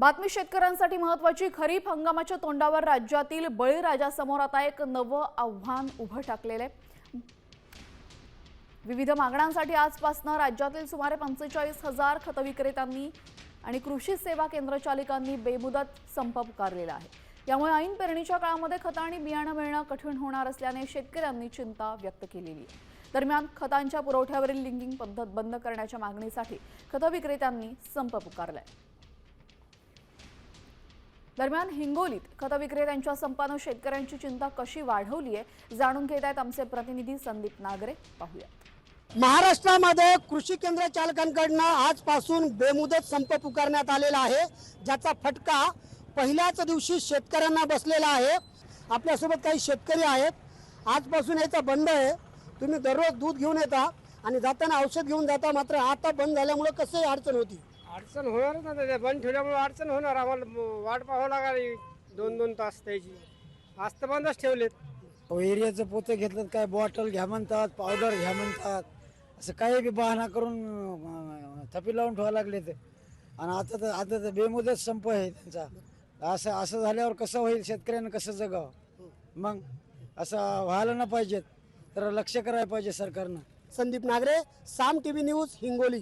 बातमी शेतकऱ्यांसाठी महत्त्वाची। खरीप हंगामाच्या तोंडावर राज्यातील बळीराजासमोर आता एक नवं आव्हान उभं टाकलेलं आहे। विविध मागण्यांसाठी आजपासून राज्यातील सुमारे 45,000 खत विक्रेत्यांनी आणि कृषी सेवा केंद्र चालकांनी बेमुदत संप पुकारलेला आहे। यामुळे ऐन पेरणीच्या काळामध्ये खत आणि बियाणं मिळणं कठीण होणार असल्याने शेतकऱ्यांनी चिंता व्यक्त केलेली आहे। दरम्यान खतांच्या पुरवठ्यावरील लिंकिंग पद्धत बंद करण्याच्या मागणीसाठी खत विक्रेत्यांनी संप पुकारलाय। दरम्यान हिंगोलीत खत विक्रेत्यांच्या संपाने शेतकऱ्यांची चिंता कशी वाढवली आहे जाणून घेत आहेत आमचे प्रतिनिधी संदीप नागरे। पाहूयात। महाराष्ट्रामध्ये कृषी केंद्र चालकांकडून आजपासून बेमुदत संप पुकारण्यात आलेला आहे, ज्याचा फटका पहिल्याच दिवशी शेतकऱ्यांना बसलेला आहे। आपल्यासोबत काही शेतकरी आहेत। आजपासून याचा बंद आहे। तुम्ही दररोज दूध घेऊन येता आणि जाताना औषध घेऊन जाता, मात्र आता बंद झाल्यामुळे कसे अडचण होती? अडचण होणार ना, ते बंद ठेवल्यामुळे अडचण होणार। आम्हाला वाट पाहावं लागली 2-2 तास त्याची। आज तर बंदच ठेवलेत। एरियाचं पोतं घेतलं काय बॉटल घ्या म्हणतात, पावडर घ्या म्हणतात, असं काही बी बहाणा करून थपी लावून ठेवायला लागले ते। आणि आता तर बेमुदत संप आहे त्यांचा। असं झाल्यावर कसं होईल? शेतकऱ्यांना कसं जगावं? मग असं व्हायला नाही पाहिजे, तर लक्ष करायला पाहिजे सरकारनं। संदीप नागरे, साम टीव्ही न्यूज, हिंगोली।